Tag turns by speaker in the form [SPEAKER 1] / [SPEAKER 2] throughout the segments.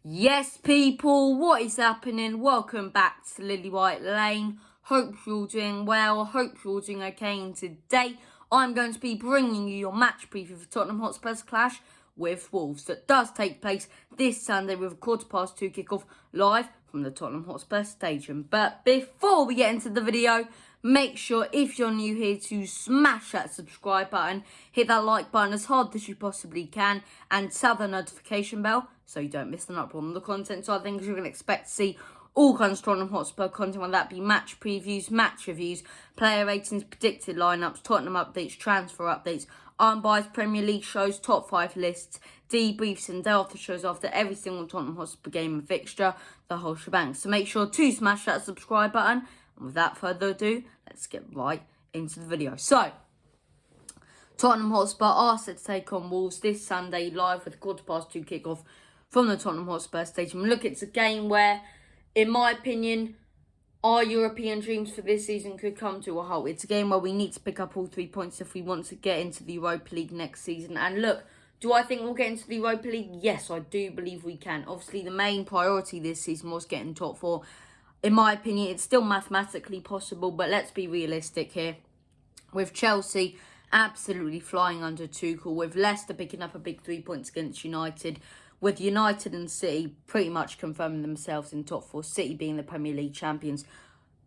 [SPEAKER 1] Yes, people, what is happening? Welcome back to Lily White Lane. Hope you're all doing well. Hope you're all doing okay. And today, I'm going to be bringing you your match preview for Tottenham Hotspur's clash with Wolves. That does take place this Sunday with a 2:15 kickoff live from the Tottenham Hotspur Stadium. But before we get into the video, make sure if you're new here to smash that subscribe button, hit that like button as hard as you possibly can, and tap the notification bell so you don't miss an upload on the content side of things. You're going to expect to see all kinds of Tottenham Hotspur content, whether that be match previews, match reviews, player ratings, predicted lineups, Tottenham updates, transfer updates, unbiased Premier League shows, top 5 lists, debriefs and day after shows after every single Tottenham Hotspur game and fixture, the whole shebang. So make sure to smash that subscribe button. And without further ado, let's get right into the video. So, Tottenham Hotspur are set to take on Wolves this Sunday live with a 2:15 kickoff from the Tottenham Hotspur Stadium. Look, it's a game where, in my opinion, our European dreams for this season could come to a halt. It's a game where we need to pick up all 3 points if we want to get into the Europa League next season. And look, do I think we'll get into the Europa League? Yes, I do believe we can. Obviously, the main priority this season was getting top 4. In my opinion, it's still mathematically possible, but let's be realistic here. With Chelsea absolutely flying under Tuchel, with Leicester picking up a big 3 points against United, with United and City pretty much confirming themselves in top 4, City being the Premier League champions,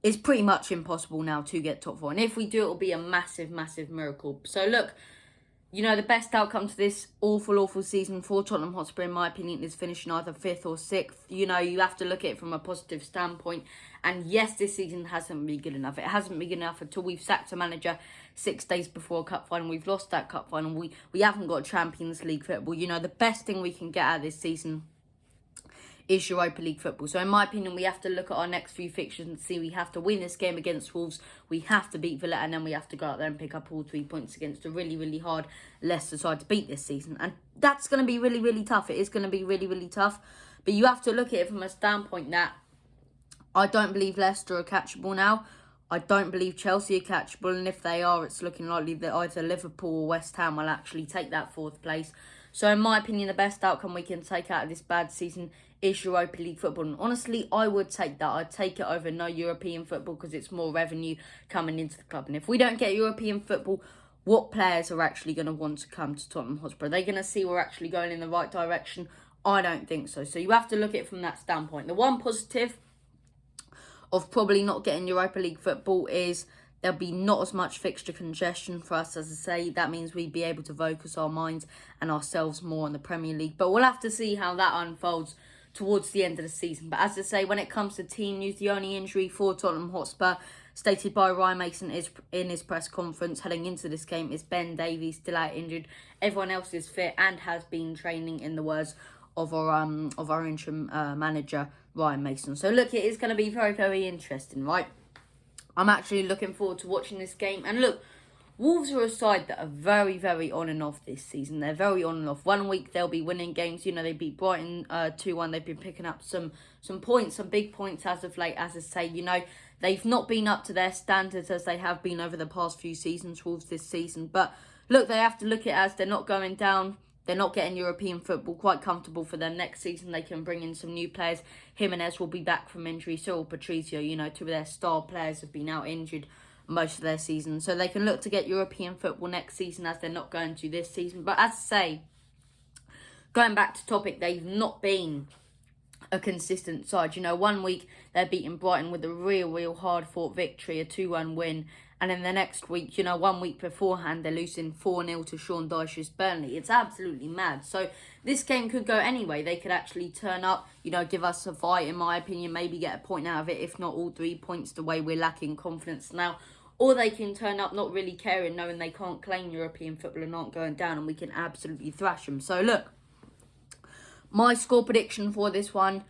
[SPEAKER 1] it's pretty much impossible now to get top 4. And if we do, it'll be a massive, massive miracle. So look, you know, the best outcome to this awful season for Tottenham Hotspur, in my opinion, is finishing either 5th or 6th. You know, you have to look at it from a positive standpoint. And yes, this season hasn't been good enough. It hasn't been good enough until we've sacked a manager 6 days before a cup final. We've lost that cup final. We haven't got Champions League football. You know, the best thing we can get out of this season is Europa League football. So in my opinion, we have to look at our next few fixtures and see we have to win this game against Wolves, we have to beat Villa, and then we have to go out there and pick up all 3 points against a really hard Leicester side to beat this season. And that's going to be really tough. It is going to be really tough. But you have to look at it from a standpoint that I don't believe Leicester are catchable now. I don't believe Chelsea are catchable, and if they are, it's looking likely that either Liverpool or West Ham will actually take that 4th place. So in my opinion, the best outcome we can take out of this bad season is Europa League football. And honestly, I would take that. I'd take it over no European football because it's more revenue coming into the club. And if we don't get European football, what players are actually going to want to come to Tottenham Hotspur? Are they going to see we're actually going in the right direction? I don't think so. So you have to look at it from that standpoint. The one positive of probably not getting Europa League football is there'll be not as much fixture congestion for us. As I say, that means we'd be able to focus our minds and ourselves more on the Premier League. But we'll have to see how that unfolds towards the end of the season. But as I say, when it comes to team news, the only injury for Tottenham Hotspur, stated by Ryan Mason is in his press conference heading into this game, is Ben Davies, still out injured. Everyone else is fit and has been training, in the words of our interim manager, Ryan Mason. So look, it is going to be very interesting, right? I'm actually looking forward to watching this game. And look, Wolves are a side that are very on and off this season. They're very on and off. 1 week they'll be winning games. You know, they beat Brighton 2-1. They've been picking up some points, some big points as of late. As I say, you know, they've not been up to their standards as they have been over the past few seasons, Wolves this season. But look, they have to look at it as they're not going down. They're not getting European football, quite comfortable for them. Next season, they can bring in some new players. Jimenez will be back from injury. Cyril Patricio, you know, 2 of their star players have been out injured most of their season. So they can look to get European football next season as they're not going to this season. But as I say, going back to topic, they've not been a consistent side. You know, 1 week they're beating Brighton with a real hard-fought victory, a 2-1 win. And then the next week, you know, 1 week beforehand, they're losing 4-0 to Sean Dyche's Burnley. It's absolutely mad. So this game could go anyway. They could actually turn up, you know, give us a fight, in my opinion, maybe get a point out of it, if not all 3 points, the way we're lacking confidence now. Or they can turn up not really caring, knowing they can't claim European football and aren't going down, and we can absolutely thrash them. So look, my score prediction for this one,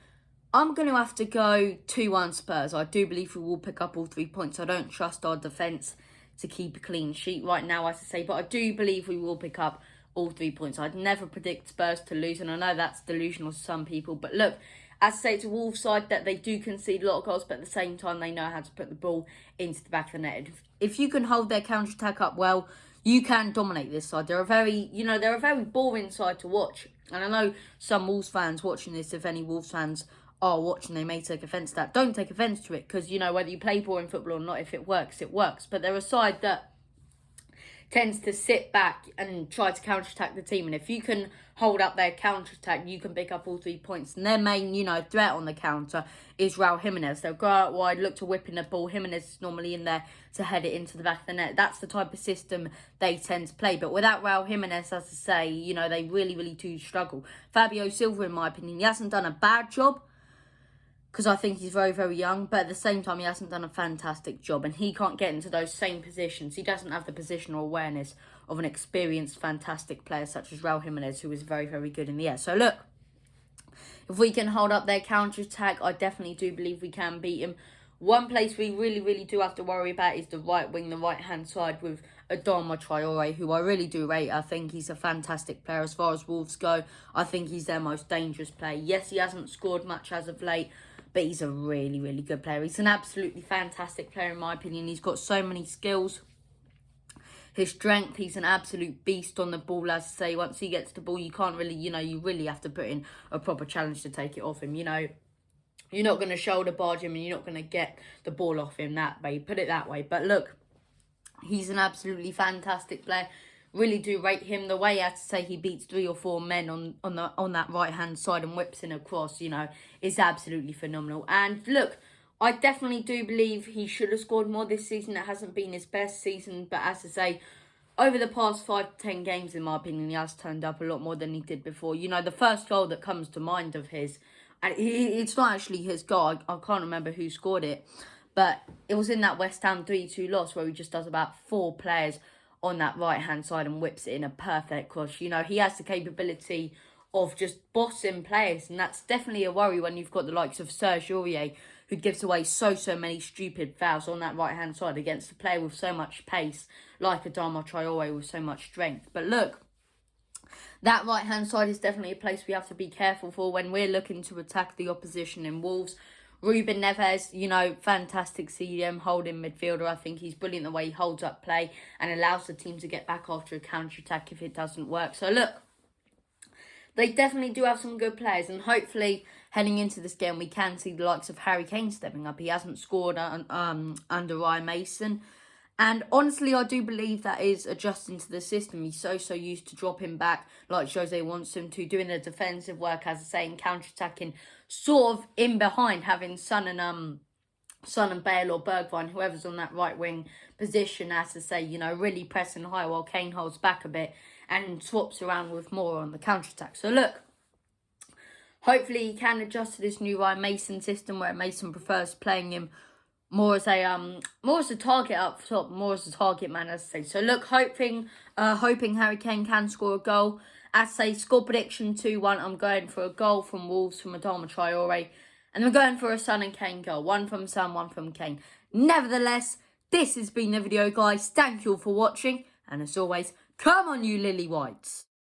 [SPEAKER 1] I'm going to have to go 2-1 Spurs. I do believe we will pick up all 3 points. I don't trust our defence to keep a clean sheet right now, as I say. But I do believe we will pick up all 3 points. I'd never predict Spurs to lose. And I know that's delusional to some people. But look, as I say, it's a Wolves side that they do concede a lot of goals. But at the same time, they know how to put the ball into the back of the net. If you can hold their counter-attack up well, you can dominate this side. They're a very boring side to watch. And I know some Wolves fans watching this, if any Wolves fans are watching, they may take offence to that. Don't take offence to it, because, you know, whether you play boring football or not, if it works, it works. But they're a side that tends to sit back and try to counter-attack the team. And if you can hold up their counter-attack, you can pick up all 3 points. And their main, you know, threat on the counter is Raul Jimenez. They'll go out wide, look to whip in the ball. Jimenez is normally in there to head it into the back of the net. That's the type of system they tend to play. But without Raul Jimenez, as I say, you know, they really, really do struggle. Fabio Silva, in my opinion, he hasn't done a bad job, because I think he's very, very young. But at the same time, he hasn't done a fantastic job. And he can't get into those same positions. He doesn't have the positional awareness of an experienced, fantastic player such as Raul Jimenez, who is very, very good in the air. So, look, if we can hold up their counter-attack, I definitely do believe we can beat him. One place we really, really do have to worry about is the right wing, the right-hand side with Adama Traore, who I really do rate. I think he's a fantastic player as far as Wolves go. I think he's their most dangerous player. Yes, he hasn't scored much as of late, but he's a really, really good player. He's an absolutely fantastic player, in my opinion. He's got so many skills. His strength, he's an absolute beast on the ball, as I say. Once he gets the ball, you can't really, you know, you really have to put in a proper challenge to take it off him, you know. You're not going to shoulder barge him and you're not going to get the ball off him that way. Put it that way. But look, he's an absolutely fantastic player. Really do rate him. The way I have to say he beats 3 or 4 men on that right-hand side and whips in across, you know, is absolutely phenomenal. And look, I definitely do believe he should have scored more this season. It hasn't been his best season. But as I say, over the past 5 to 10 games, in my opinion, he has turned up a lot more than he did before. You know, the first goal that comes to mind of his, and it's not actually his goal. I can't remember who scored it. But it was in that West Ham 3-2 loss where he just does about 4 players on that right-hand side and whips it in a perfect cross. You know, he has the capability of just bossing players. And that's definitely a worry when you've got the likes of Serge Aurier, who gives away so many stupid fouls on that right-hand side against a player with so much pace, like Adama Traore with so much strength. But look, that right-hand side is definitely a place we have to be careful for when we're looking to attack the opposition in Wolves. Ruben Neves, you know, fantastic CDM holding midfielder. I think he's brilliant the way he holds up play and allows the team to get back after a counter-attack if it doesn't work. So look, they definitely do have some good players, and hopefully heading into this game we can see the likes of Harry Kane stepping up. He hasn't scored under Ryan Mason. And honestly, I do believe that is adjusting to the system. He's so used to dropping back like Jose wants him to, doing the defensive work, as I say, and counter-attacking sort of in behind, having Son and Bale or Bergwijn, whoever's on that right wing position, as I say, you know, really pressing high while Kane holds back a bit and swaps around with more on the counter-attack. So look, hopefully he can adjust to this new Ryan Mason system where Mason prefers playing him more as a target up top, more as a target man, as I say. So look, hoping Harry Kane can score a goal. As I say, score prediction 2-1. I'm going for a goal from Wolves from Adama Traore. And I'm going for a Son and Kane goal. 1 from Son, 1 from Kane. Nevertheless, this has been the video, guys. Thank you all for watching. And as always, come on, you Lily Whites.